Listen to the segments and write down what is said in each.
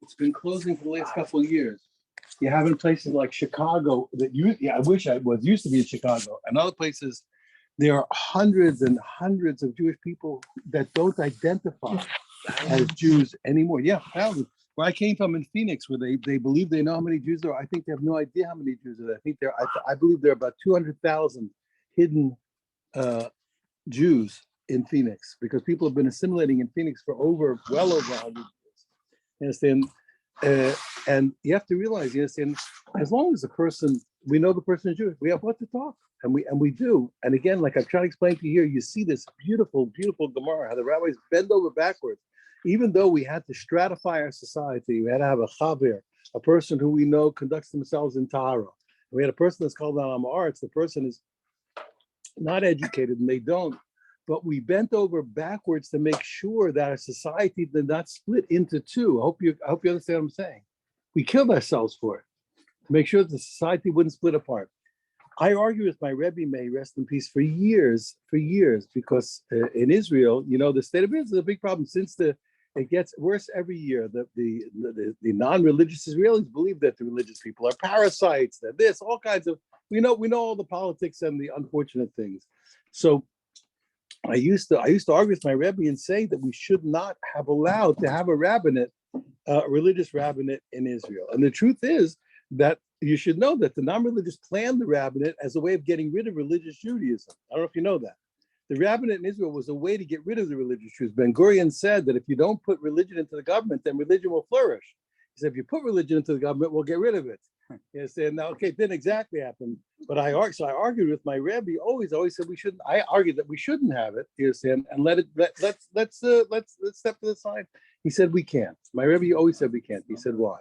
it's been closing for the last couple of years. You have in places like Chicago I wish I was used to be in Chicago, and other places. There are hundreds and hundreds of Jewish people that don't identify as Jews anymore. Yeah, thousands. Where I came from in Phoenix, where they believe they know how many Jews there are. I think they have no idea how many Jews there are. I believe there are about 200,000 hidden Jews in Phoenix, because people have been assimilating in Phoenix for well over 100 years. You understand? And you have to realize, you understand, as long as we know the person is Jewish, we have what to talk, and we do. And again, like I'm trying to explain to you here, you see this beautiful, beautiful Gemara, how the rabbis bend over backwards. Even though we had to stratify our society, we had to have a chaver, a person who we know conducts themselves in Tahara. We had a person that's called Alam Arts. The person is not educated and they don't. But we bent over backwards to make sure that our society did not split into two. I hope you understand what I'm saying. We killed ourselves for it. Make sure that the society wouldn't split apart. I argued with my Rebbe, may rest in peace, for years, because in Israel, the state of Israel is a big problem. Since it gets worse every year. The non-religious Israelis believe that the religious people are parasites. That this, all kinds of, we know all the politics and the unfortunate things. So I used to argue with my Rebbe and say that we should not have allowed to have a rabbinate, religious rabbinate in Israel. And the truth is that you should know that the non-religious planned the rabbinate as a way of getting rid of religious Judaism. I don't know if you know that. The rabbinate in Israel was a way to get rid of the religious Jews. Ben Gurion said that if you don't put religion into the government, then religion will flourish. He said, if you put religion into the government, we'll get rid of it. You understand? Now, okay, it didn't exactly happen, but I argued with my Rebbe. Always said we shouldn't. I argued that we shouldn't have it. You understand? And let's step to the side. He said we can't. My Rebbe always said we can't. He said why?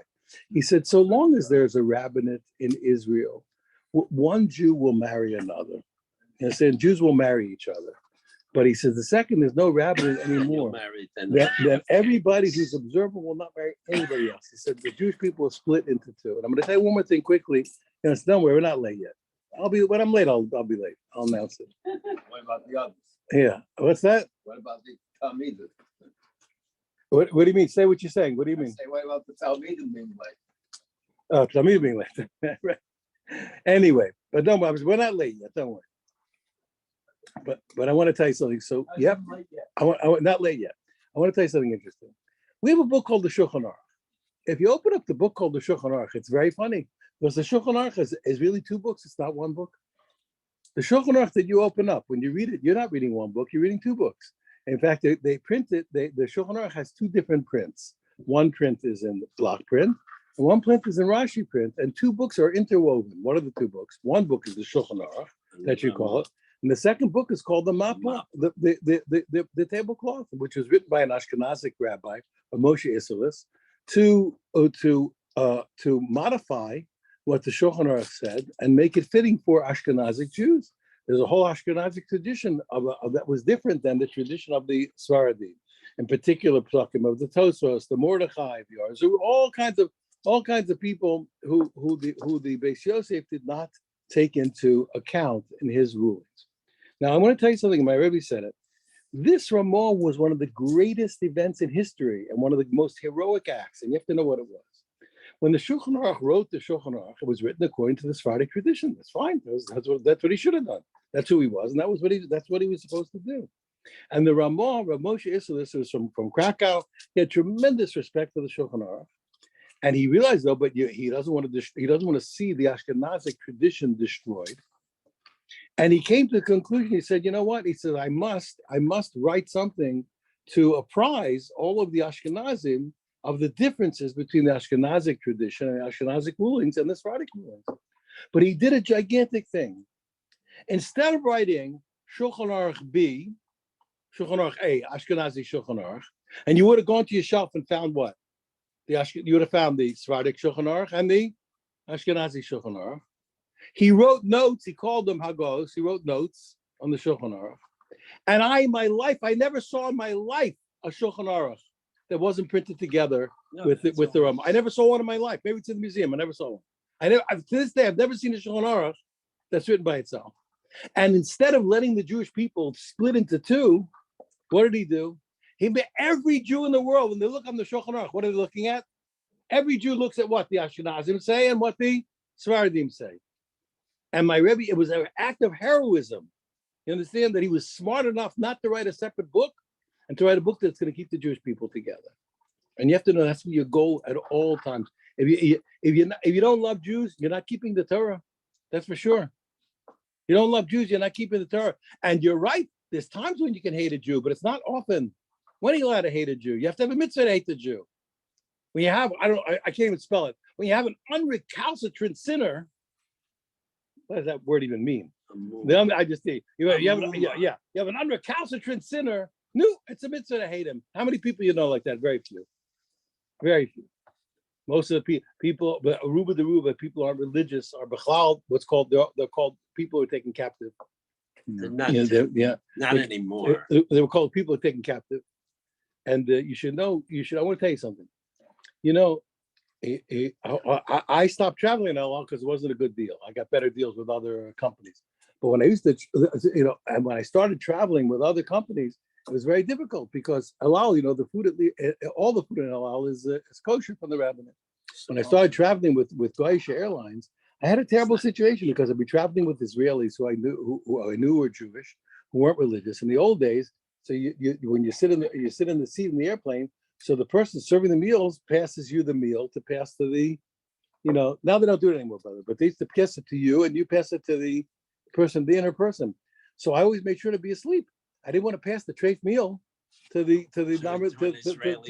He said so long as there's a rabbinate in Israel, one Jew will marry another. You understand? Jews will marry each other. But he says the second there's no rabbinate anymore, then everybody who's observant will not marry anybody else. He said the Jewish people will split into two. And I'm going to tell you one more thing quickly. Don't worry, we're not late yet. When I'm late, I'll be late. I'll announce it. What about the others? Yeah. What's that? What about the Talmidim? What do you mean? Say what you're saying. What do you mean? What about the Talmidim being late? Oh, Talmidim being late. Right. Anyway, but don't worry, we're not late yet. Don't worry. But I want to tell you something. So, yep, I want not late yet. I want to tell you something interesting. We have a book called the Shulchan Aruch. If you open up the book called the Shulchan Aruch, it's very funny because the Shulchan Aruch is really two books. It's not one book. The Shulchan Aruch that you open up, when you read it, you're not reading one book, you're reading two books. In fact, they print it, the Shulchan Aruch has two different prints. One print is in block print, and one print is in Rashi print, and two books are interwoven. What are the two books? One book is the Shulchan Aruch, that you call it, and the second book is called the Mappa, the tablecloth, which was written by an Ashkenazic rabbi, Moshe Isserles, to modify what the Shulchan Aruch said and make it fitting for Ashkenazic Jews. There's a whole Ashkenazic tradition that was different than the tradition of the Sfaradim, in particular Psukim of the Tosfos, the Mordechai, the Arzu, all kinds of people who the Beis Yosef did not take into account in his rulings. Now, I want to tell you something. My Rebbe said it. This Ramah was one of the greatest events in history and one of the most heroic acts, and you have to know what it was. When the Shulchan Aruch wrote the Shulchan Aruch, it was written according to the Sephardic tradition. That's fine. That's what he should have done. That's who he was, and that's what he was supposed to do. And the Ramah, Rav Moshe Isserles, was from Krakow. He had tremendous respect for the Shulchan Aruch, and he realized though, but he doesn't want to see the Ashkenazic tradition destroyed. And he came to the conclusion. He said, "You know what?" He said, "I must write something to apprise all of the Ashkenazim of the differences between the Ashkenazic tradition and the Ashkenazic rulings and the Sephardic rulings." But he did a gigantic thing. Instead of writing Shulchan Aruch B, Shulchan Aruch A, Ashkenazi Shulchan Aruch, and you would have gone to your shelf and found what? You would have found the Sephardic Shulchan Aruch and the Ashkenazi Shulchan Aruch. He wrote notes. He called them Hagos. He wrote notes on the Shulchan Aruch. And I never saw in my life a Shulchan Aruch that wasn't printed together with the Ramah. I never saw one in my life. Maybe it's in the museum. I never saw one. To this day, I've never seen a Shulchan Aruch that's written by itself. And instead of letting the Jewish people split into two, what did he do? He made every Jew in the world, when they look on the Shulchan Aruch, what are they looking at? Every Jew looks at what the Ashkenazim say and what the Sephardim say. And my Rebbe, it was an act of heroism. You understand that he was smart enough not to write a separate book and to write a book that's going to keep the Jewish people together. And you have to know that's your goal at all times. If you don't love Jews, you're not keeping the Torah. That's for sure. You don't love Jews, you're not keeping the Torah. And you're right. There's times when you can hate a Jew, but it's not often. When are you allowed to hate a Jew? You have to have a mitzvah to hate the Jew. When you have, I can't even spell it. When you have an unrecalcitrant sinner, what does that word even mean? I just think you have an unrecalcitrant sinner. No, it's a mitzvah to hate him. How many people you know like that? Very few. Very few. Most of the people, but Aruba the Ruba, people aren't religious, are Bechlal, what's called, they're called people who are taken captive. Not, not anymore. They were called people who are taken captive. And you should know, I want to tell you something. You know, I stopped traveling in LL because it wasn't a good deal. I got better deals with other companies. But when I used to, and when I started traveling with other companies, it was very difficult because halal, the food all the food in halal is kosher from the rabbinate. When I started traveling with Goyish Airlines, I had a terrible situation because I'd be traveling with Israelis who I knew were Jewish, who weren't religious. In the old days, so when you sit in the seat in the airplane, so the person serving the meals passes you the meal to pass to the, now they don't do it anymore, brother, but they used to pass it to you and you pass it to the person, the inner person. So I always made sure to be asleep. I didn't want to pass the treif meal to the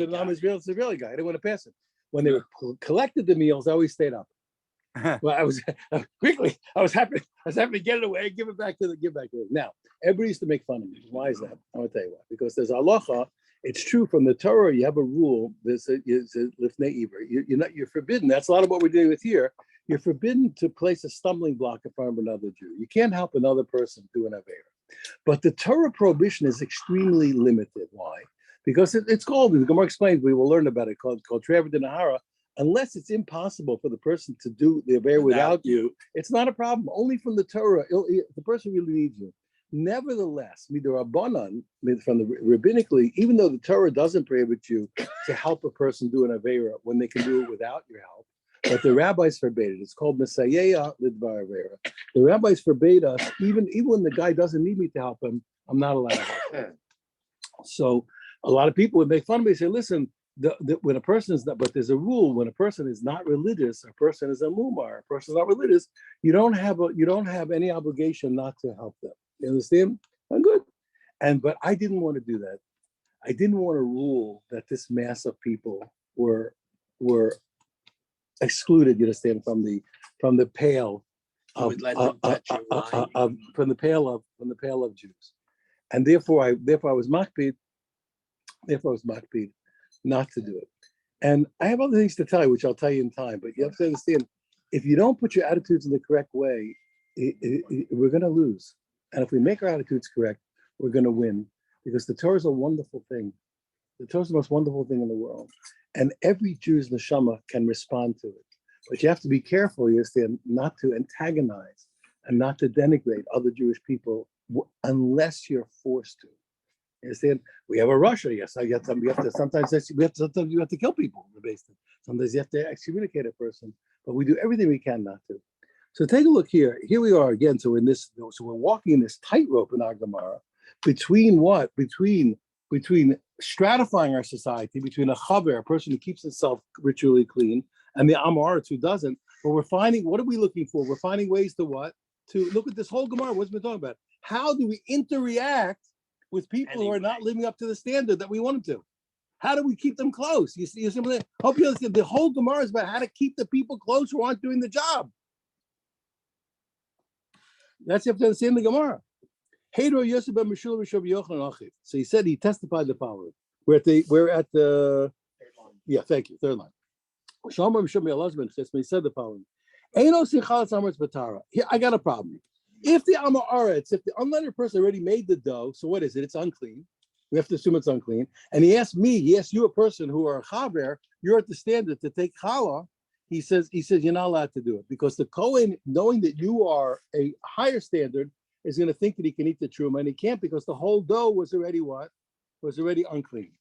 non-Israeli guy. I didn't want to pass it. When they collected the meals, I always stayed up. Well, I was happy to get it away and give it back to them. Now, everybody used to make fun of me. Why is that? I'm gonna tell you why. Because there's halacha. It's true from the Torah. You have a rule. There's a lifnei iver. You're forbidden. That's a lot of what we're dealing with here. You're forbidden to place a stumbling block in front of another Jew. You can't help another person do an avera. But the Torah prohibition is extremely limited. Why? Because it's called, the Gemara explains, we will learn about it, called Trevet de Nahara. Unless it's impossible for the person to do the avera without you, it's not a problem. Only from the Torah, the person really needs you. Nevertheless, midrabanan, from the rabbinically, even though the Torah doesn't prohibit you to help a person do an avera when they can do it without your help, but the rabbis forbade it. It's called Mesayeya Lidvar Avera. The rabbis forbade us, even when the guy doesn't need me to help him, I'm not allowed to help him. So a lot of people would make fun of me and say, listen, when a person is not, but there's a rule, when a person is not religious, a person is a mumar, a person is not religious, you don't have any obligation not to help them. You understand? I'm good. But I didn't want to do that. I didn't want to rule that this mass of people were excluded, you understand, from the pale of from the pale of Jews, and therefore I was makpid not to do it. And I have other things to tell you, which I'll tell you in time. But you have to understand, if you don't put your attitudes in the correct way, we're going to lose. And if we make our attitudes correct, we're going to win, because the Torah is a wonderful thing. The Torah is the most wonderful thing in the world, and every Jew's neshama can respond to it. But you have to be careful, you understand, not to antagonize and not to denigrate other Jewish people unless you're forced to. You understand? We have a Russia, yes. Sometimes you have to kill people. Sometimes you have to excommunicate a person, but we do everything we can not to. So take a look here. Here we are again. So we're walking in this tightrope in our Gemara between what? Between stratifying our society, between a chaver, a person who keeps himself ritually clean, and the Amoritz who doesn't. But we're finding, what are we looking for? We're finding ways to what? To look at this whole Gemara. What's been talking about? How do we interact with people who are not living up to the standard that we want them to? How do we keep them close? You simply hope you understand. The whole Gemara is about how to keep the people close who aren't doing the job. That's you have to understand the Gemara. So he said, he testified the following. We're at the yeah, thank you, third line. He said the following. Here, I got a problem. If the Amaretz, if the unleavened person already made the dough, so what is it? It's unclean. We have to assume it's unclean. And he asked you, a person who are a chaver, you're at the standard to take challah. He says you're not allowed to do it, because the Kohen, knowing that you are a higher standard, is going to think that he can eat the truma, and he can't, because the whole dough was already what? Was already unclean.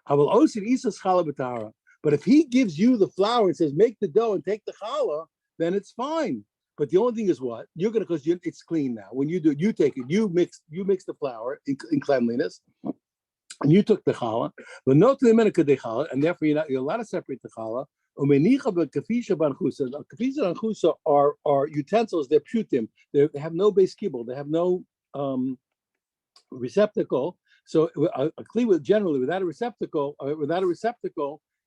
I will also eat challah b'tahara. But if he gives you the flour and says, make the dough and take the challah, then it's fine. But the only thing is what? You're going to, because it's clean now. When you do it, you take it, you mix the flour in cleanliness, and you took the challah, but no to the challah, and therefore you're allowed to separate the challah. Kafisha banchusa are utensils, they're putim. They have no base kibble, they have no receptacle. So a kli generally without a receptacle,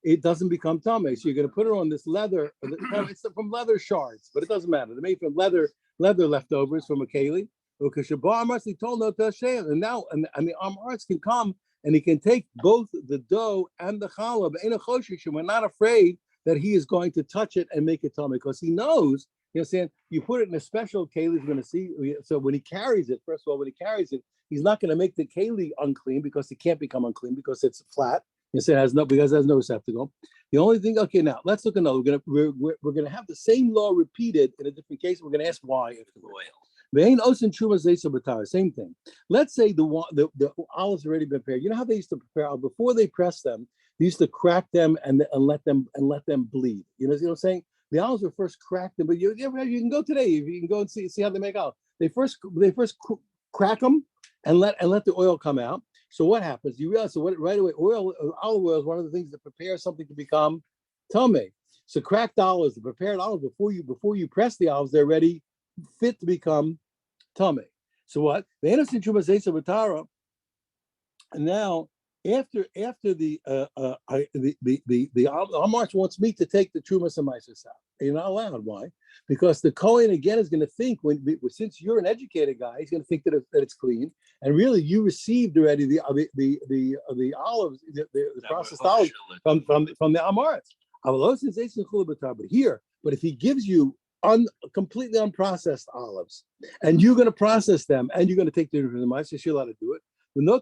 it doesn't become tamei. So you're going to put it on this leather. It's from leather shards, but it doesn't matter. They're made from leather leftovers from a keli. And now and the arts can come and he can take both the dough and the challah. We're not afraid that he is going to touch it and make it tamei because he knows. You know, saying you put it in a special keli. He's going to see. So when he carries it, first of all, he's not going to make the keli unclean because it can't become unclean because it's flat. Yes, it has no receptacle. The only thing, okay, now let's look another. We're gonna have the same law repeated in a different case. We're gonna ask why. Same thing. Let's say the olives already been prepared. You know how they used to prepare before they press them. They used to crack them and let them bleed. You know what I'm saying? The olives were first cracked them, but you can go today. You can go and see how they make olives. They first crack them and let the oil come out. So what happens? You realize right away, olive oil is one of the things that prepares something to become tamei. So cracked olives, the prepared olives, before you press the olives, they're ready, fit to become tamei. So what? The innocent truma. And now after the Amarch wants me to take the trumas and meisos out. You're not allowed. Why? Because the Kohen again is going to think since you're an educated guy, he's going to think that it's clean, and really you received already the olives, the processed olives from the Amarch. But if he gives you completely unprocessed olives, and you're going to process them, and you're going to take the meisos, you're allowed to do it. And then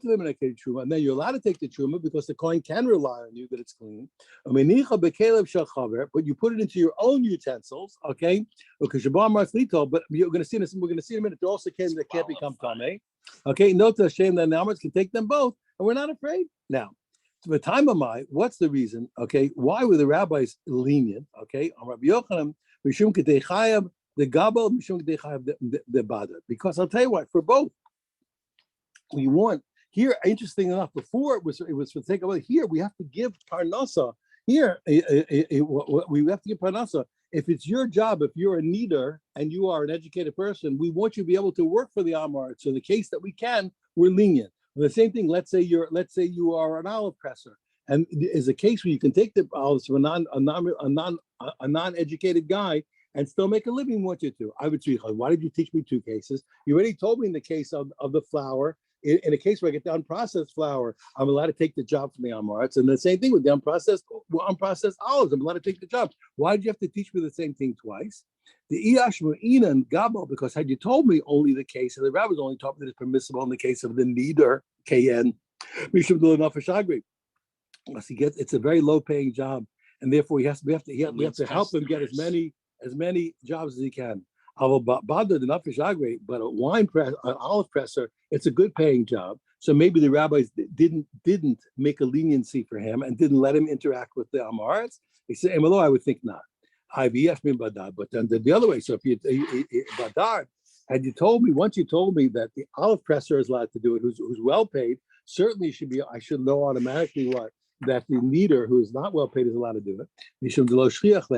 you're allowed to take the truma because the coin can rely on you that it's clean. But you put it into your own utensils, okay? But we're going to see in a minute. There also came that can't become tamei. Okay, note the shame that the Amars can take them both, and we're not afraid. Now, to the time of my, what's the reason? Okay, why were the rabbis lenient? Okay, because I'll tell you what, for both. We want here. Interesting enough, before it was for take away. Here we have to give parnasa. Here we have to give parnasa. If it's your job, if you're a kneader and you are an educated person, we want you to be able to work for the Amar. So in the case that we can, we're lenient. And the same thing. Let's say you are an olive presser, and is a case where you can take the olives from a non-educated guy and still make a living. Want you to? I would say, why did you teach me two cases? You already told me in the case of the flour. In a case where I get the unprocessed flour, I'm allowed to take the job from the Amarats. And the same thing with the unprocessed olives, I'm allowed to take the job. Why did you have to teach me the same thing twice? The Iash Mu'ina and Gabal, because had you told me only the case, and the rabbis only taught me that it's permissible in the case of the Neder, KN, it's a very low-paying job, and therefore we have to help him get as many jobs as he can. But a wine press, an olive presser, it's a good paying job. So maybe the rabbis didn't make a leniency for him and didn't let him interact with the Amarats. They said, I would think not. But then the other way. So if you badar, once you told me that the olive presser is allowed to do it, who's well paid, certainly I should know automatically that the kneader who is not well paid is allowed to do it. I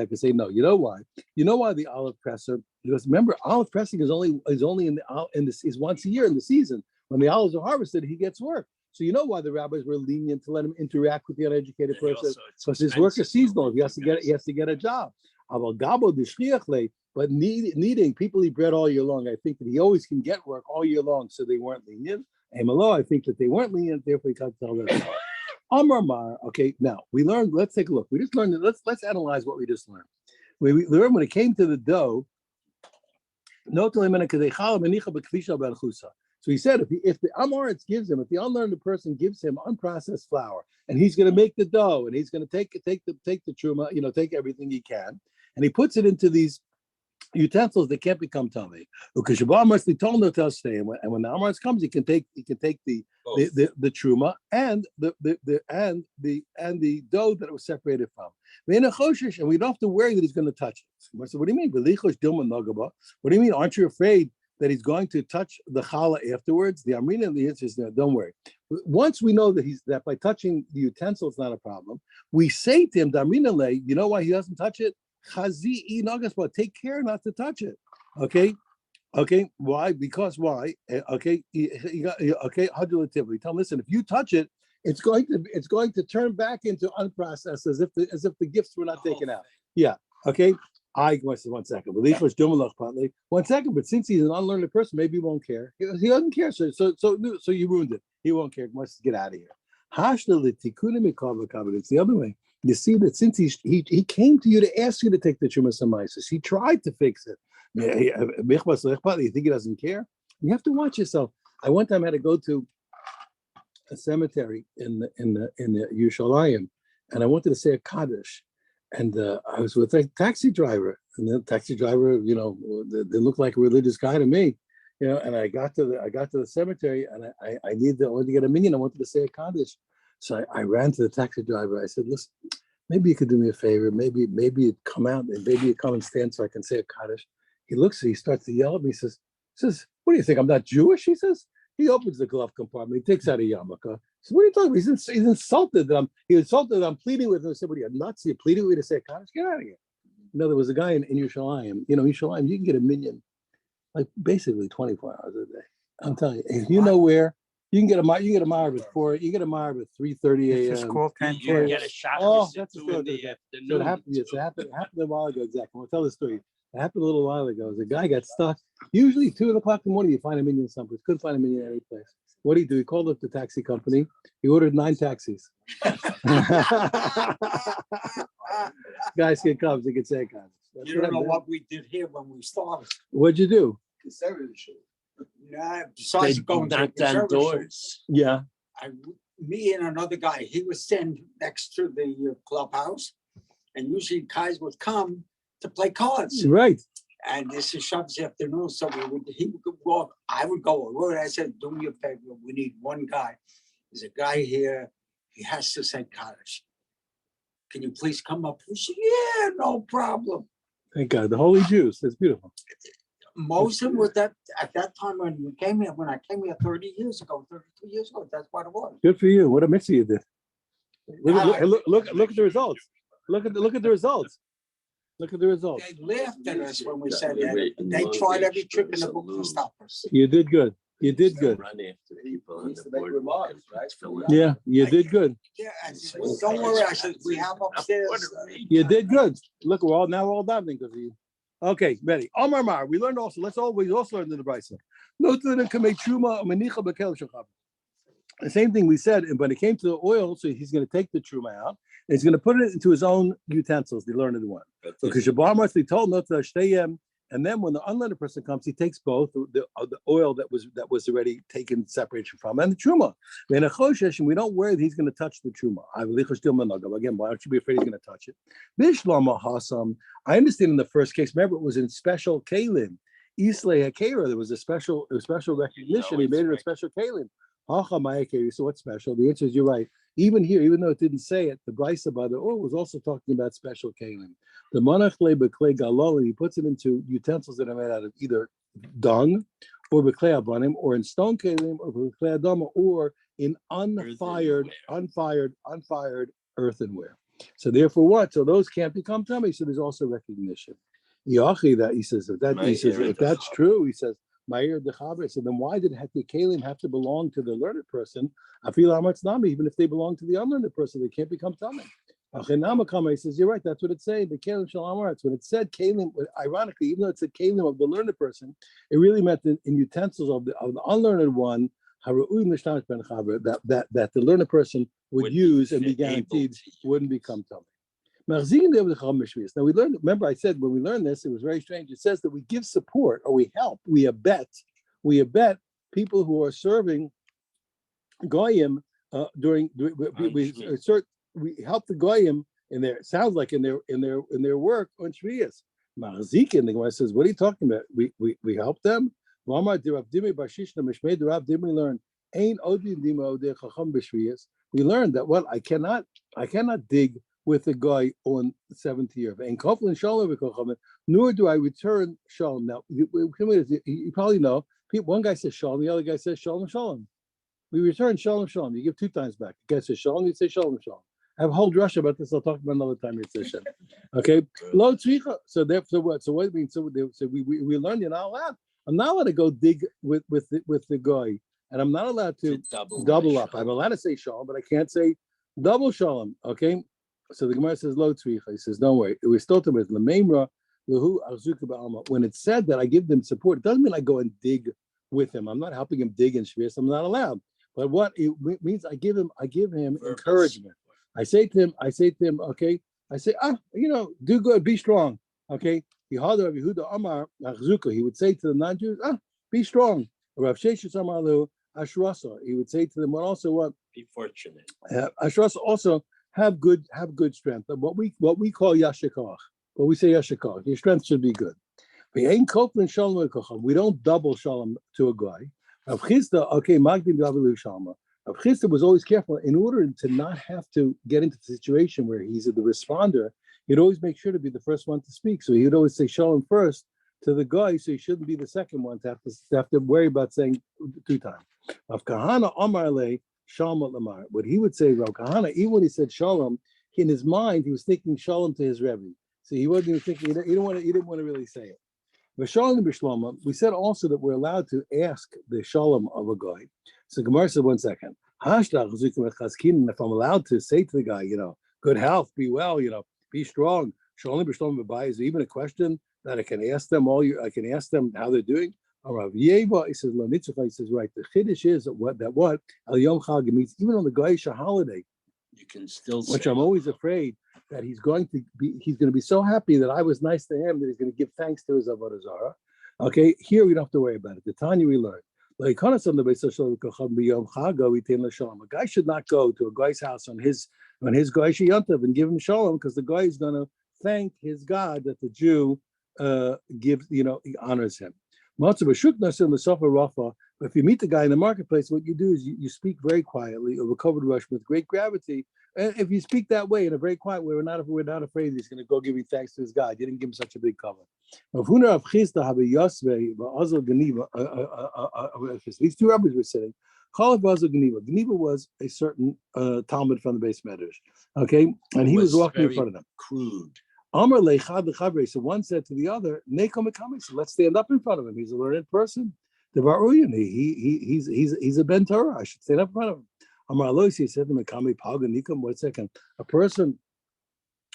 can say no. You know why? You know why the olive presser? Because remember, olive pressing is only is once a year in the season. When the olives are harvested, he gets work. So you know why the rabbis were lenient to let him interact with the uneducated person, because his work is seasonal. He has to get a job. But needing people eat bread all year long. I think that he always can get work all year long, so they weren't lenient. I think that they weren't lenient. Therefore, he can't tell them. Amar. Okay, now we learned. Let's take a look. We just learned. Let's analyze what we just learned. We learned when it came to the dough. So he said, if the Amoritz gives him, if the unlearned person gives him unprocessed flour, and he's going to make the dough, and he's going to take the truma, take everything he can, and he puts it into these utensils, they can't become tummy. Because Shabbat must be told to stay. And when the Amaretz comes, he can take the truma and the dough that it was separated from. And we don't have to worry that he's going to touch it. So what do you mean? What do you mean? Aren't you afraid that he's going to touch the challah afterwards? The Amrina and the answer is no, don't worry. Once we know that by touching the utensil is not a problem, we say to him, the Amrina le, you know why he doesn't touch it? Chazi nagaspa, take care not to touch it. Okay. Why? Because why? Okay. Okay. Hadulatively. Tell him, listen, if you touch it, it's going to turn back into unprocessed as if the gifts were not taken out. Yeah. Okay. I said 1 second. One second, but since he's an unlearned person, maybe he won't care. He doesn't care. So you ruined it. He won't care. Must get out of here. It's the other way. You see that since he came to you to ask you to take the Trumas Hamaisis, he tried to fix it. You think he doesn't care? You have to watch yourself. I one time had to go to a cemetery in the Yerushalayim, and I wanted to say a Kaddish. And I was with a taxi driver, and the taxi driver, they looked like a religious guy to me, And I got to the cemetery, and I wanted to get a minyan. I wanted to say a kaddish, so I ran to the taxi driver. I said, "Listen, maybe you could do me a favor. Maybe you'd come out and maybe you come and stand so I can say a kaddish." He looks, he starts to yell at me. He says, "What do you think? I'm not Jewish?" He says. He opens the glove compartment. He takes out a yarmulke. So what are you talking about? He's insulted that I'm pleading with him. I said, "What are you nuts? You're pleading with me to say kaddish? Get out of here." There was a guy in Yerushalayim. Yerushalayim, you can get a minyan like basically 24 hours a day. I'm telling you, if you know where, you can get a marv at 4. You get a marv at 3:30 a.m. It's called You get a shot. Oh, that's the in story. the So it afternoon. happened a while ago. Exactly. I'll tell the story. It happened a little while ago. The guy got stuck. Usually 2 o'clock in the morning, you find a minyan someplace. Couldn't find a minyan any place. What did he do? He called up the taxi company. He ordered 9 taxis. Guys can come. They can say kaddish. You don't know what we did here when we started. What'd you do? Conservatorship. Yeah, They besides going to knocked the on conservatorship, doors. Yeah. me and another guy, he was standing next to the clubhouse, and usually guys would come to play cards. Right. And this is Shabbos afternoon, so he would walk, I would go. I said, "Do me a favor, we need one guy. There's a guy here, he has to say kaddish. Can you please come up?" He said, "Yeah, no problem." Thank God. The holy Jews. That's beautiful. Mosin was that at that time when I came here 32 years ago, that's what it was. Good for you. What a mitzvah you did. Look at the results. Look at the results. Look at the results. They laughed at us when we said that. They tried every trick in the book to stop us. You did good. You did good. Run after people on Needs the to make board. remarks, right? Yeah, you did good. Yeah, I said, don't worry, I said, we have upstairs. You did good. Look, we're all davening because of you. Okay, ready. Omar Mar. We learned also. We also learned in the Brisa. The same thing we said, and when it came to the oil, so he's going to take the truma out, and he's going to put it into his own utensils, the learned one. Because Shabbat must be told not to shteyem, and then when the unlearned person comes, he takes both the oil that was already taken separation from and the truma. And we don't worry that he's going to touch the truma. Again, why don't you be afraid he's going to touch it? I understand in the first case. Remember, it was in special kalim. Islay Hakera, there was a special recognition. He made it a special kalim. So what's special? The answer is you're right. Even here, even though it didn't say it, the Brisa by the oil was also talking about special kalim. The monach beklei galol, he puts it into utensils that are made out of either dung, or beklei abanim, or in stone kalim, or beklei adama, or in unfired earthenware. So therefore, what? So those can't become tummy. So there's also recognition. Yachi, that he says if that's true, he says. So then why did the kalim have to belong to the learned person? I feel even if they belong to the unlearned person, they can't become tamim. He says, you're right, that's what it's saying. The kalim shel amaretz. When it said kalim, ironically, even though it said kalim of the learned person, it really meant in utensils of the unlearned one, that the learned person would use and be guaranteed wouldn't become tamim. Now we learned, remember I said when we learned this, it was very strange. It says that we give support or we help, we abet people who are serving goyim we help the goyim in their, it sounds like in their work on shviyas. Machzikin, the Gemara says, what are you talking about? We help them? Walmart, the Rav Dimi Bar Shishna Mishmei, the Rav Dimi learn, Ain Odi Dima Odeh Chacham B'Shviyas. We learned that, well, I cannot dig with a guy on the 7th year. And Koflin Shalom v'Kocham, nor do I return Shalom. Now, you probably know, one guy says Shalom, the other guy says Shalom Shalom. We return Shalom Shalom. You give 2 times back. The guy says Shalom, you say Shalom Shalom. I have a whole drush about this. I'll talk about another time. Okay. Lo tzricha. So therefore, what? So what it means? So we learned you're not allowed. I'm not allowed to go dig with the guy, and I'm not allowed to double up. I'm allowed to say shalom, but I can't say double shalom. Okay. So the Gemara says lo tzricha. He says, don't worry. We're still talking about lememra lehu arzuka ba'alma. When it said that I give them support, it doesn't mean I go and dig with him. I'm not helping him dig in shvius. I'm not allowed. But what it means, I give him encouragement. I say to him, okay. I say, do good, be strong. Okay. He would say to the non-Jews, be strong. Rav Sheshes Amalu Ashrasa. He would say to them, what also what? Be fortunate. Ashrasa also have good strength. What we call yashikach. What we say yashikach. Your strength should be good. We ain't kopling shalom. We don't double shalom to a guy. Rav Chisda, okay, Magdim Gavilu Shalma. Rav Chisda was always careful in order to not have to get into the situation where he's the responder. He'd always make sure to be the first one to speak. So he'd always say shalom first to the guy, so he shouldn't be the second one to have to worry about saying 2 times. Rav Kahana Amar Le Shalom Lamar. What he would say, Rav Kahana, even when he said shalom, in his mind he was thinking shalom to his rebbe. So he wasn't even thinking. He didn't want to really say it. We said also that we're allowed to ask the shalom of a guy. So Gemara said, 1 second. If I'm allowed to say to the guy, good health, be well, be strong. Shalom is there even a question that I can ask them I can ask them how they're doing? He says, he says, right. The chiddush is that Al Yom Chag means even on the Goyish holiday, You can still which say I'm always afraid that he's going to be so happy that I was nice to him that he's going to give thanks to his avodah zarah. Okay, here we don't have to worry about it. The Tanya we learned. A guy should not go to a guy's house on his Goyish Yontav and give him shalom, because the guy is going to thank his God that the Jew gives, he honors him. But if you meet the guy in the marketplace, what you do is you speak very quietly over covered rush with great gravity. And if you speak that way in a very quiet way, we're not afraid he's going to go giving thanks to his God. You didn't give him such a big cover. These 2 rabbis were sitting. Geniva was a certain Talmud from the base Medrash. Okay, and he was walking in front of them. Crude. So one said to the other, so let's stand up in front of him. He's a learned person. He's a Ben Torah. I should stand up in front of him. He said to him, 1 second. A person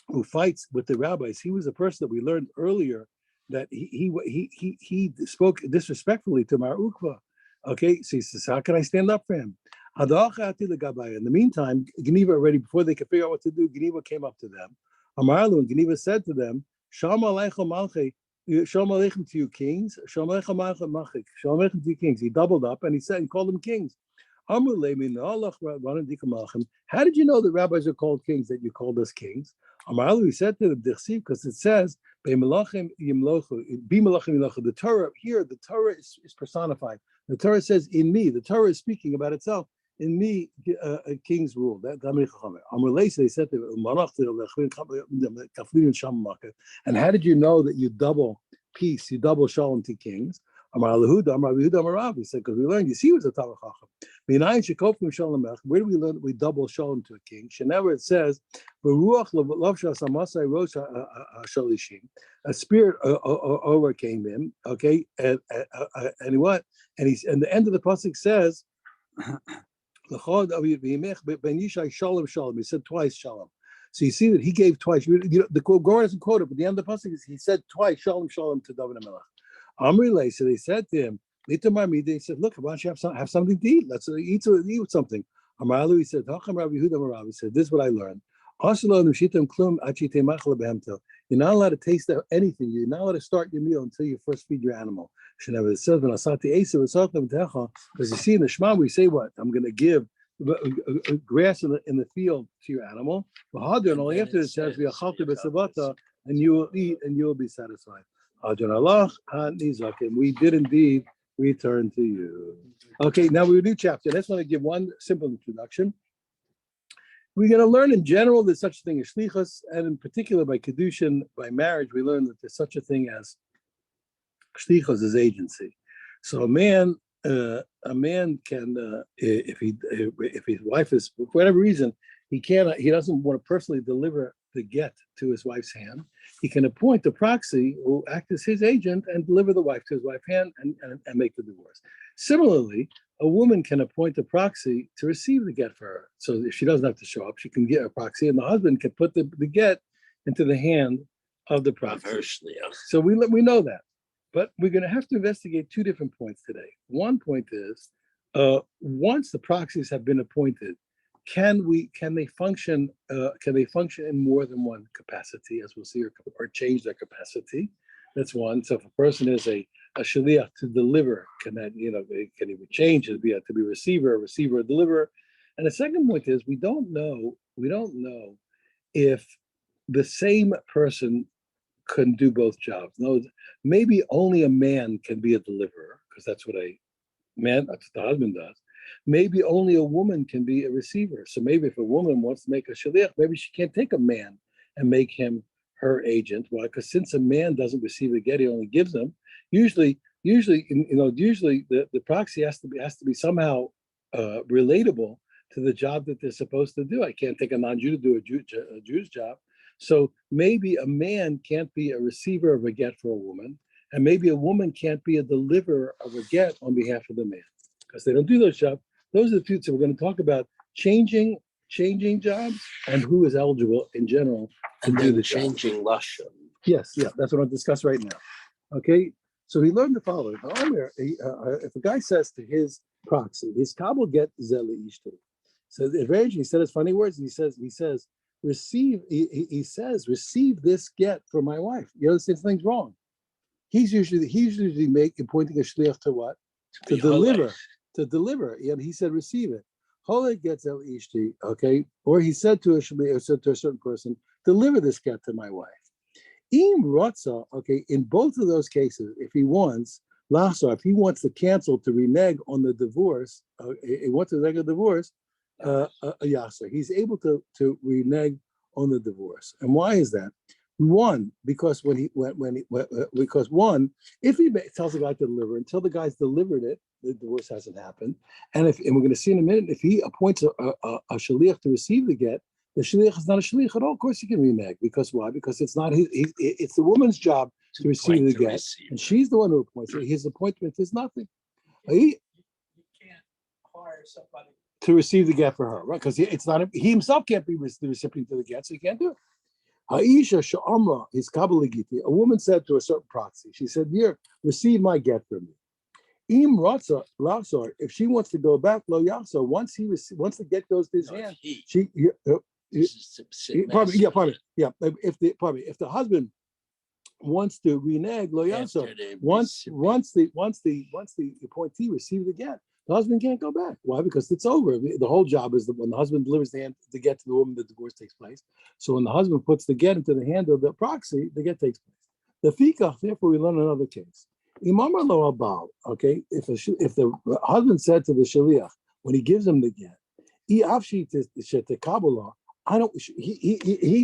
who fights with the rabbis, he was a person that we learned earlier that he spoke disrespectfully to Mar Ukva. Okay, so he says, how can I stand up for him? In the meantime, Geniva already, before they could figure out what to do, Geniva came up to them. Amarlu, and Geniva said to them, Shalom Aleichem Malchei, Shalom Aleichem to you kings, Shalom Aleichem Malchei, Shalom Aleichem to you kings. He doubled up and he called them kings. How did you know that rabbis are called kings, that you called us kings? He said to them, because it says, the Torah here, the Torah is personified. The Torah says, in me, the Torah is speaking about itself. In me, kings rule. They said to him, and how did you know that you double peace, you double shalom to kings? He said, because we learned, you see, he was a Talmud Chacham. Where do we learn that we double shalom to a king? Shenever it says, a spirit overcame him. Okay, and what? And the end of the pasuk says, he said twice shalom. So you see that he gave twice. The Gemara doesn't quote it, but the end of the pasuk is he said twice shalom shalom to David HaMelech. Amrile, so they said to him, they said, look, why don't you have something to eat? Let's eat something. Amalu, he said, he said, this is what I learned. You're not allowed to taste anything. You're not allowed to start your meal until you first feed your animal. Because you see in the Shema, we say what? I'm going to give grass in the field to your animal. And only after it says, and you will eat, and you will be satisfied. Adon Allah, Nizakim. We did indeed return to you. Okay, now we do chapter. I just want to give one simple introduction. We're going to learn in general there's such a thing as shlichus, and in particular by kedushin, by marriage, we learn that there's such a thing as shlichus as agency. So a man can, if his wife is, for whatever reason, he doesn't want to personally deliver the get to his wife's hand. He can appoint a proxy who will act as his agent and deliver the wife to his wife's hand and make the divorce. Similarly, a woman can appoint a proxy to receive the get for her. So if she doesn't have to show up, she can get a proxy, and the husband can put the get into the hand of the proxy. So we know that. But we're going to have to investigate two different points today. One point is, once the proxies have been appointed, can they function in more than one capacity, as we'll see, or change their capacity? That's one. So if a person is a shaliach to deliver, can he change it to be a receiver, a deliverer? And the second point is, we don't know if the same person can do both jobs. No, maybe only a man can be a deliverer, because that's what the husband does. Maybe only a woman can be a receiver. So maybe if a woman wants to make a shaliach, maybe she can't take a man and make him her agent. Why? Because since a man doesn't receive a get, he only gives them. Usually the proxy has to be somehow relatable to the job that they're supposed to do. I can't take a non-Jew to do a Jew's job. So maybe a man can't be a receiver of a get for a woman, and maybe a woman can't be a deliverer of a get on behalf of the man, because they don't do those jobs. Those are the two. So we're going to talk about changing jobs and who is eligible in general to do the changing lashon. Yes, that's what I'll discuss right now. Okay, so he learned the following. If a guy says to his proxy, his kabel get zeli ishtu. So he said his funny words. He says receive. He says receive this get for my wife. You understand something's wrong. He's usually appointing a shliach to what? To deliver. And he said receive it. Holy gets el ishti. Okay, or he said to a shliach, or said to a certain person, deliver this get to my wife. Im rotza. Okay, in both of those cases, if he wants to cancel, to renege on the divorce, he wants to renege a divorce. Yasser, he's able to renege on the divorce. And why is that? One, because if he tells the guy to deliver, until the guy's delivered it, the divorce hasn't happened. And we're going to see in a minute, if he appoints a shaliach to receive the get, the shaliach is not a shaliach at all. Of course he can renege. Because why? Because it's not it's the woman's job to receive the get, and she's the one who appoints it. His appointment is nothing. You can't hire somebody to receive the get for her, right? Because he himself can't be the recipient of the get, so he can't do it. Ha'isha sha'amra, his kabbaligiti. A woman said to a certain proxy, she said, "Here, receive my get from me." Im ratza lasar, if she wants to go back, lo yasar. Once the get goes to his hand, If the husband wants to renege, lo yasar. Once the appointee receives the get, the husband can't go back. Why? Because it's over. The whole job is that when the husband delivers the get to the woman, the divorce takes place. So when the husband puts the get into the hand of the proxy, the get takes place. The fikach, therefore, we learn another case. Imamar lo abal. Okay, if the husband said to the shaliach when he gives him the get,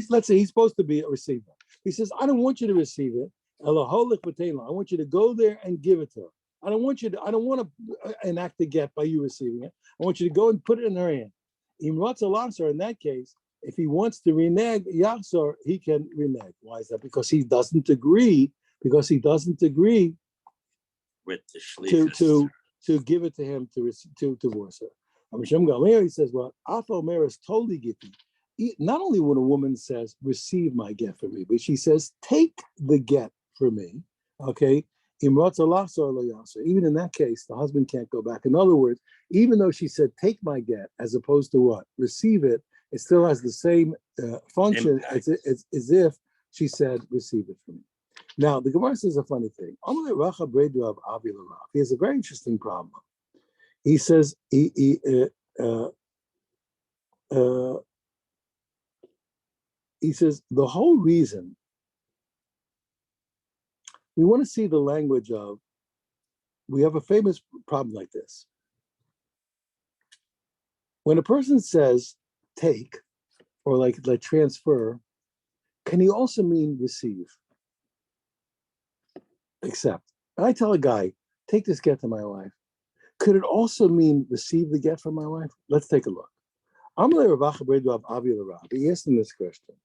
let's say he's supposed to be a receiver. He says, I don't want you to receive it. I want you to go there and give it to her. I don't want to enact the get by you receiving it. I want you to go and put it in her hand. In that case, if he wants to renege, Yachzor, he can renege. Why is that? Because he doesn't agree with the shlichus to give it to him to divorce her. Hashem Gamer, he says, well, Afo Mer is totally giving. Not only when a woman says, receive my get for me, but she says, take the get for me. Okay. Even in that case, the husband can't go back. In other words, even though she said, take my get, as opposed to what? Receive it, it still has the same function as if she said, receive it from me. Now, the Gemara says a funny thing. He has a very interesting problem. He says, he says, the whole reason we want to see the language of, we have a famous problem like this. When a person says take, or like transfer, can he also mean receive? Accept. And I tell a guy, take this get to my wife. Could it also mean receive the get from my wife? Let's take a look. He asked him this question.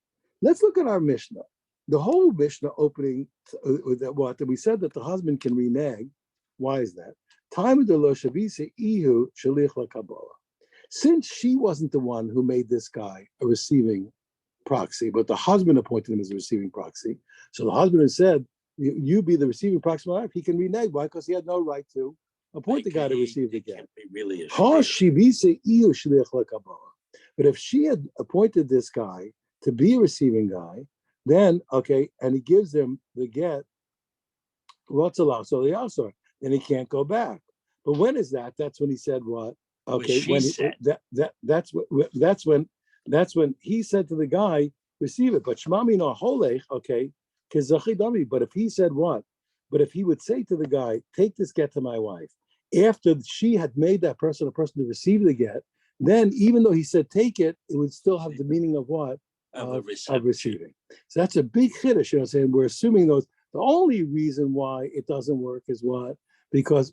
Let's look at our Mishnah. The whole Mishnah opening with that we said that the husband can renege. Why is that? Since she wasn't the one who made this guy a receiving proxy, but the husband appointed him as a receiving proxy. So the husband has said, you be the receiving proxy of my wife. He can renege. Why? Because he had no right to appoint the guy to receive the get. Really, but if she had appointed this guy to be a receiving guy, then okay, and he gives him the get, what's allowed? So the also, then he can't go back. But when is that? That's when he said what? Okay, when he, that's when he said to the guy, receive it. But Shmami no holech, okay, kezachidami. But if he said what? But if he would say to the guy, take this get to my wife, after she had made that person a person to receive the get, then even though he said take it, it would still have the meaning of what? Of receiving. So that's a big chiddush, you know what I'm saying? We're assuming those. The only reason why it doesn't work is what? Because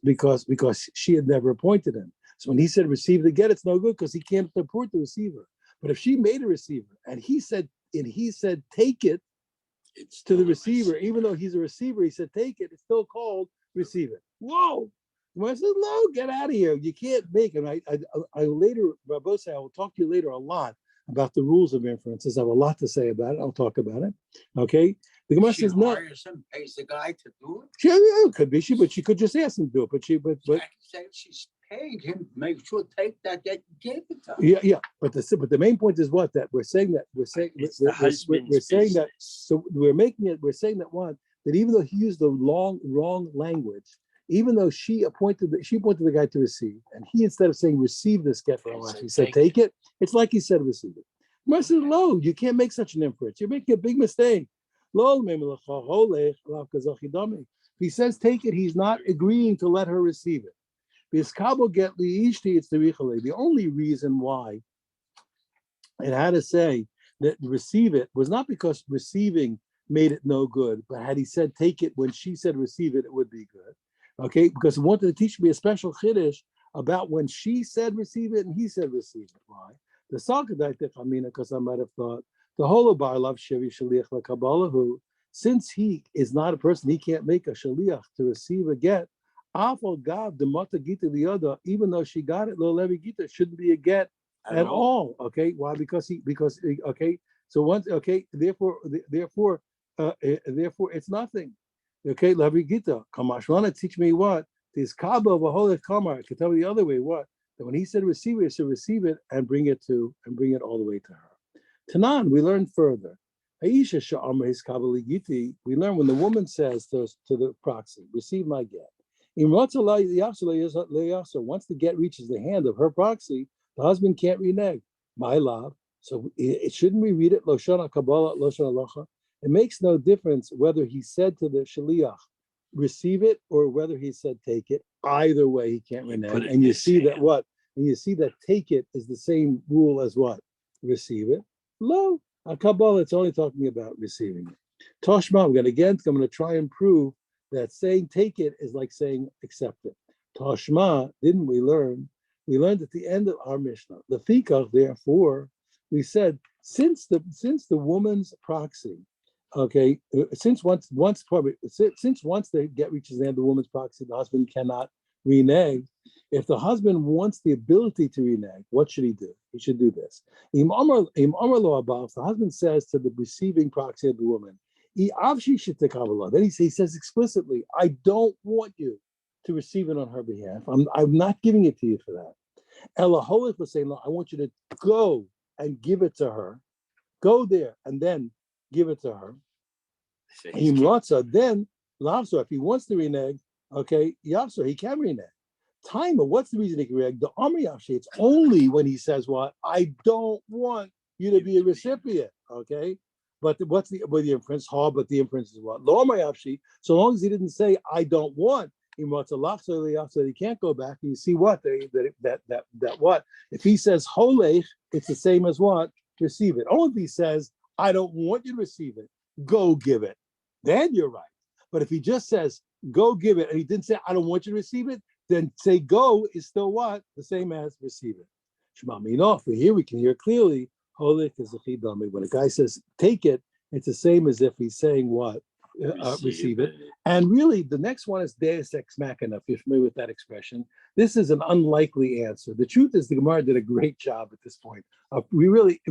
she had never appointed him. So when he said receive the get, it's no good because he can't appoint the receiver. But if she made a receiver and he said take it, it's to the receiver, even though he's a receiver, he said take it, it's still called receive it. Whoa. When I said, no, get out of here. You can't make it. I later, Rabbi say, I will talk to you later a lot about the rules of inferences. I have a lot to say about it. I'll talk about it. Okay. The Gemara says no. Pays the guy to do it. Yeah, could be but she could just ask him to do it. But she's paid him. Make sure take that you gave it to her. Yeah. But the main point is what? That we're saying that we're saying that. So we're saying that what? That even though he used the wrong language, even though she appointed the guy to receive, and he, instead of saying receive this get from wife, he said take it. It's like he said receive it. Gemara says, "Lo, you can't make such an inference. You're making a big mistake." If he says take it, he's not agreeing to let her receive it. The only reason why it had to say that receive it was not because receiving made it no good, but had he said take it when she said receive it, it would be good. Okay, because he wanted to teach me a special chiddush about when she said receive it and he said receive it. Why? The Sakadaitik Amina, because I might have thought the whole bar love Shivi Shaliach LaKabbalahu, since he is not a person, he can't make a shaliach to receive a get. Afal Gav the Mata Gita the other, even though she got it, Lo Levi Gita shouldn't be a get at all. Okay, why? Because okay. So once therefore it's nothing. Okay, Levi Gita. Kamashwana teach me what? This Kaaba of a holy Kamar. I could tell you the other way. What? That when he said receive it, he said receive it and bring it all the way to her. Tanan, we learn further. Aisha Sha'amar his Kabbalah Giti, we learn when the woman says to the proxy, receive my get. Once the get reaches the hand of her proxy, the husband can't renege. My love. So shouldn't we read it? Loshana Kabbalah, Loshana Locha. It makes no difference whether he said to the Shaliach, receive it, or whether he said take it. Either way, he can't renege. And you see that what? And you see that take it is the same rule as what? Receive it. Lo, a Kabbalah, it's only talking about receiving it. Toshma, I'm going to try and prove that saying take it is like saying accept it. Toshma, didn't we learn? We learned at the end of our Mishnah. The Fikach, therefore, we said, since the woman's proxy, okay, since once the get reaches the end of the woman's proxy, the husband cannot renege. If the husband wants the ability to renege, what should he do? He should do this. If the husband says to the receiving proxy of the woman, then he says explicitly, I don't want you to receive it on her behalf. I'm not giving it to you for that. Elaholich was saying, no, I want you to go and give it to her. Go there and then give it to her. Then Lavso, if he wants to renege, okay, Yavso, he can renege. Timer, what's the reason he can renege? The Amriyashi, it's only when he says what? I don't want you to be a recipient, okay? But what's the inference? Ha, but the inference is what? Lo mayavshi. So long as he didn't say, I don't want. So he can't go back. And you see what? That what? If he says holech, it's the same as what? Receive it. Only if he says, I don't want you to receive it, go give it. Then you're right. But if he just says, go give it, and he didn't say, I don't want you to receive it, then say go is still what? The same as receive it. Shema Minah. For here we can hear clearly, holech is a chidami. When a guy says take it, it's the same as if he's saying what? Receive it. And really, the next one is deus ex machina, if you're familiar with that expression. This is an unlikely answer. The truth is, the Gemara did a great job at this point. We really,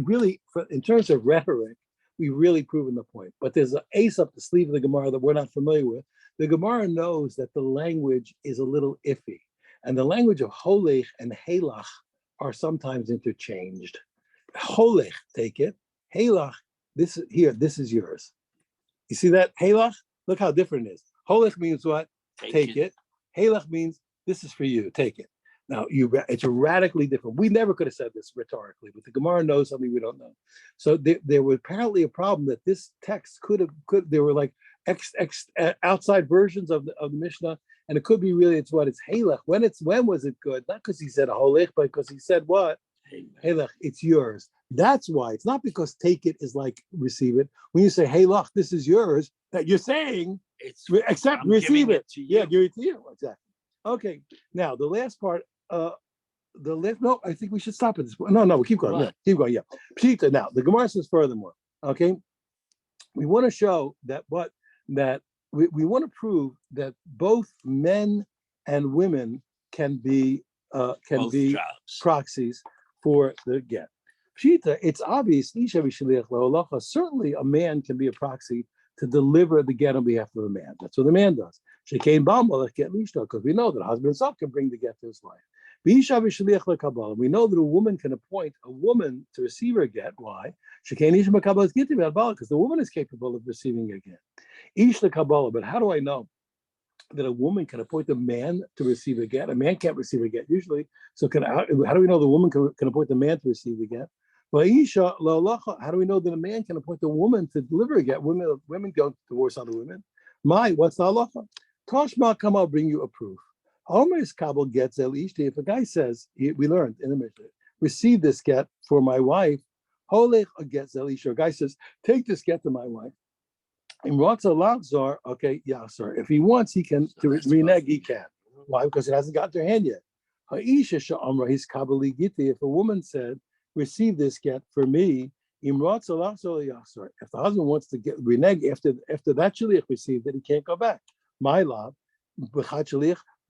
in terms of rhetoric, we've really proven the point. But there's an ace up the sleeve of the Gemara that we're not familiar with. The Gemara knows that the language is a little iffy. And the language of holech and halach are sometimes interchanged. Holech, take it. Halach, this is yours. You see that? Halach, look how different it is. Holech means what? Take it. Halach means this is for you, take it. Now, it's radically different. We never could have said this rhetorically, but the Gemara knows something we don't know. So there was apparently a problem that this text there were like outside versions of the Mishnah, and it could be really, it's halach. When was it good? Not because he said holech, but because he said what? Halach, it's yours. That's why. It's not because take it is like receive it. When you say halach, this is yours, that you're saying accept, receive it. Yeah, give it to you. Exactly. Okay. Now the last part. No, I think we should stop at this point. No, we keep going. Yeah, keep going. Yeah. Pshita. Now the Gemara says furthermore. Okay, we want to show that we want to prove that both men and women can be proxies for the get. Pshita, it's obvious. Certainly, a man can be a proxy to deliver the get on behalf of a man. That's what the man does. Because we know that a husband himself can bring the get to his wife. We know that a woman can appoint a woman to receive her get. Why? Because the woman is capable of receiving a get. But how do I know that a woman can appoint a man to receive a get? A man can't receive a get usually. So how do we know the woman can appoint a man to receive a get? How do we know that a man can appoint a woman to deliver a get? Women don't divorce other women. What's the halacha? Toshma, come, I'll bring you a proof. If a guy says, we learned in the Mishnah, receive this get for my wife, a guy says, take this get to my wife. Okay, yeah, sir. If he wants, he can renege, he can. Why? Because it hasn't got their hand yet. If a woman said, receive this get for me, if the husband wants to get renege after that shaliach received it, he can't go back. My love,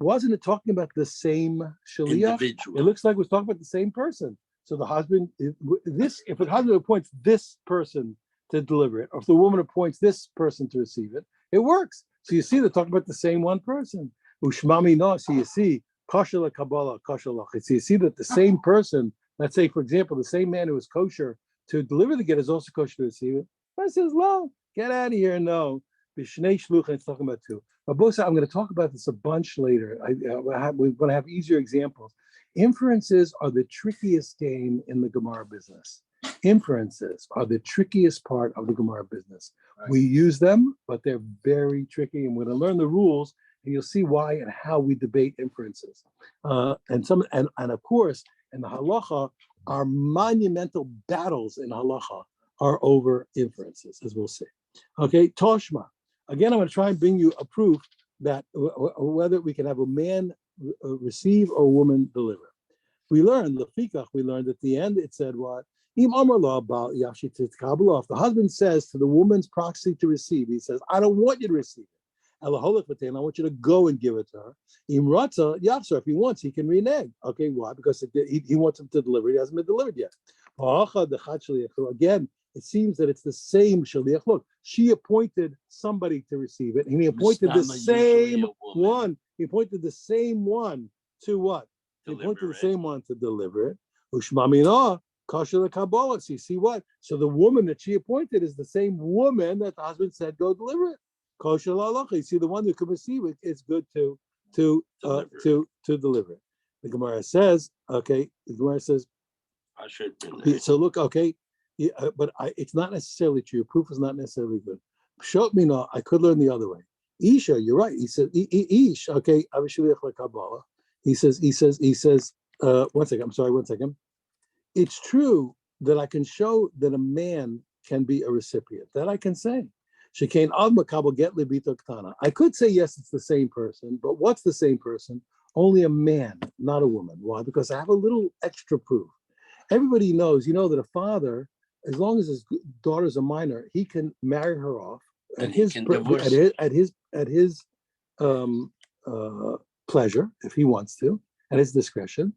wasn't it talking about the same shaliach? Individual. It looks like we're talking about the same person. So the husband, if the husband appoints this person to deliver it, or if the woman appoints this person to receive it, it works. So you see, they're talking about the same one person. Ushmami no. So you see, kashala kabbalah kashalach. So you see that the same person, let's say, for example, the same man who is kosher to deliver the get is also kosher to receive it. But says, "Lo, get out of here." No, b'shnei shluchim. It's talking about two. But Bosa, I'm going to talk about this a bunch later. We're going to have easier examples. Inferences are the trickiest game in the Gemara business. Inferences are the trickiest part of the Gemara business. Right. We use them, but they're very tricky, and we're going to learn the rules, and you'll see why and how we debate inferences. And of course, in the halacha, our monumental battles in halacha are over inferences, as we'll see. Okay, Toshma. Again, I'm going to try and bring you a proof that whether we can have a man receive or a woman deliver. We learned at the end, it said what? If the husband says to the woman's proxy to receive, he says, I don't want you to receive it. I want you to go and give it to her. If he wants, he can renege. Okay, why? Because he wants him to deliver. He hasn't been delivered yet. Again, it seems that it's the same shaliach. Look, she appointed somebody to receive it, and he appointed the same one. He appointed the same one to what? He appointed the same one to deliver it. Ushmamina, kasher kabbalah. So you see what? So the woman that she appointed is the same woman that the husband said go deliver it. Kosher la'alacha. You see, the one who can receive it is good to deliver it. The Gemara says, okay. The Gemara says. So look, okay. Yeah, but it's not necessarily true. Your proof is not necessarily good. Shot me no, I could learn the other way. Isha, you're right. He said, Ish, okay, Kabbalah. He says, one second, I'm sorry, one second. It's true that I can show that a man can be a recipient. That I can say. Shekain Ad Makabel Get Libito Ktana. I could say, yes, it's the same person, but what's the same person? Only a man, not a woman. Why? Because I have a little extra proof. Everybody knows, that a father, as long as his daughter's a minor, he can marry her off at And he his can per- divorce at his pleasure, if he wants to, at his discretion.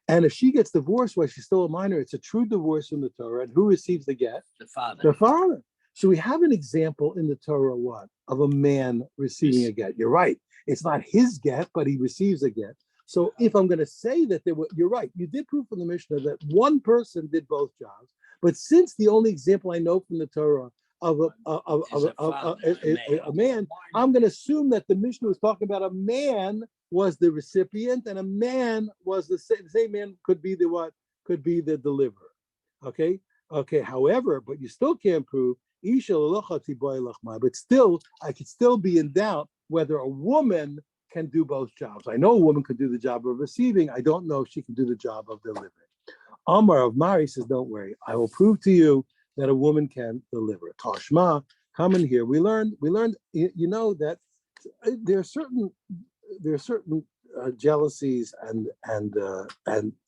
And if she gets divorced while she's still a minor, it's a true divorce in the Torah. And who receives the get? The father. The father. So we have an example in the Torah, what? Of a man receiving a get. You're right. It's not his get, but he receives a get. So if I'm going to say that you're right. You did prove from the Mishnah that one person did both jobs. But since the only example I know from the Torah of a man, I'm going to assume that the Mishnah was talking about a man was the recipient and a man was the same man could be the what? Could be the deliverer. Okay. However, but you still can't prove. But still, I could still be in doubt whether a woman can do both jobs. I know a woman could do the job of receiving. I don't know if she can do the job of delivering. Amar of Mari says, don't worry. I will prove to you that a woman can deliver. Tashma, come in here. We learned, that there are certain jealousies and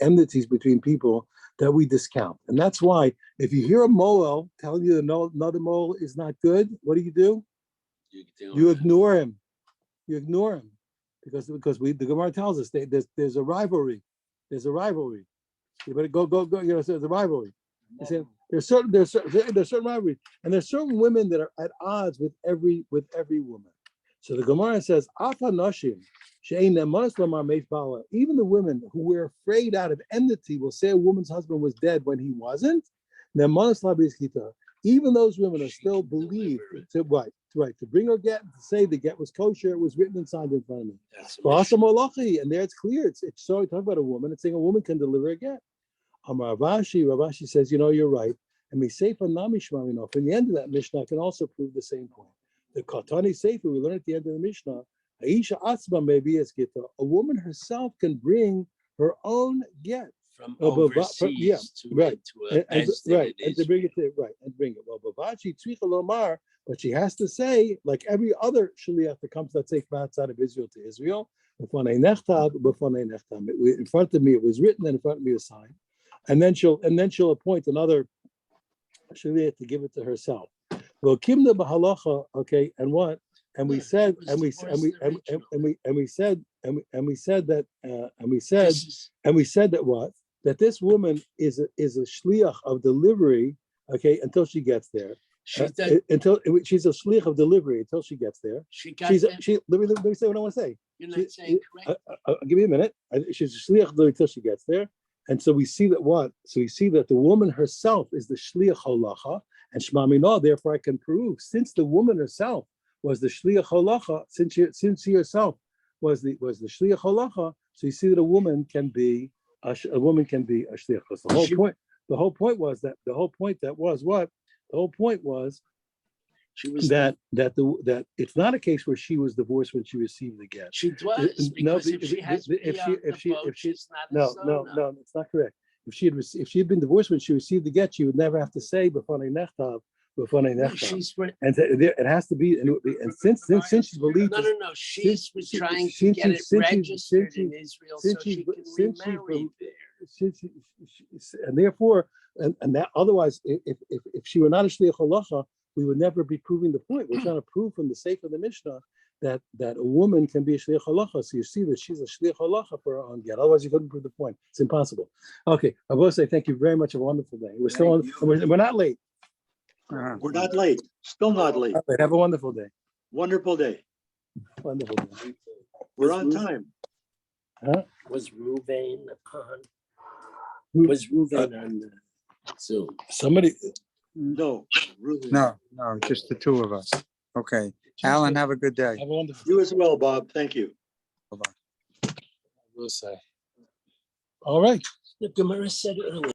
enmities between people that we discount. And that's why if you hear a moel telling you that another moel is not good, what do? You ignore him. You ignore him. Because the Gemara tells us there's a rivalry. There's a rivalry. You better go. There's a rivalry. There's certain rivalry, and there's certain women that are at odds with every woman. So the Gemara says, even the women who were afraid out of enmity will say a woman's husband was dead when he wasn't. Even those women are still believed to bring her get, to say the get was kosher, it was written and signed in front of me. And there it's clear. It's so talking about a woman. It's saying a woman can deliver a get. Ravashi says, you're right. And we say from Namishma, from the end of that Mishnah, I can also prove the same point. The Katani Sefer, we learn at the end of the Mishnah, Aisha Atzma maybe as geta. A woman herself can bring her own get. From overseas to bring it. Well, Bavachi Tzricha Lomar, but she has to say, like every other shliach that comes, let's say, from outside of Israel to Israel, in front of me it was written, and in front of me it was signed, and then she'll appoint another shliach to give it to herself. Well, Kimna Bahalacha, okay, and what? And we said that what? That this woman is a shliach of delivery, okay, until she gets there. Until she's a shliach of delivery until she gets there. Let me say what I want to say. You're not saying correct. Give me a minute. She's a shliach of delivery until she gets there. And so we see that what? So we see that the woman herself is the shliach holacha, and Shema Minah, therefore I can prove, since the woman herself was the shliach holacha, since she herself was the shliach holacha, so you see that a woman can be a shliach. The whole point was that it's not a case where she was divorced when she received the get. She was, because if she has she's not no, it's not correct. If she had been divorced when she received the get, she would never have to say b'fanei nechtav. And it has to be, and since she's believed. No. She's trying to get it registered in Israel so she can remarry there. And therefore, and that otherwise, if she were not a shliach halacha, we would never be proving the point. We're trying to prove from the Sefer of the Mishnah that a woman can be a shliach halacha. So you see that she's a shliach halacha for her own get. Otherwise, you couldn't prove the point. It's impossible. Okay, I will say thank you very much. Have a wonderful day. We're still on. We're not late. We're not late. Still not late. Have a wonderful day. Wonderful day. Wonderful day. We're on time. Was Ruvain on? Was Ruvain on the Zoom? Somebody. No. Really. No, just the two of us. Okay. Alan, have a good day. Have a wonderful You as well, Bob. Thank you. I will say. All right. The Gemara said earlier.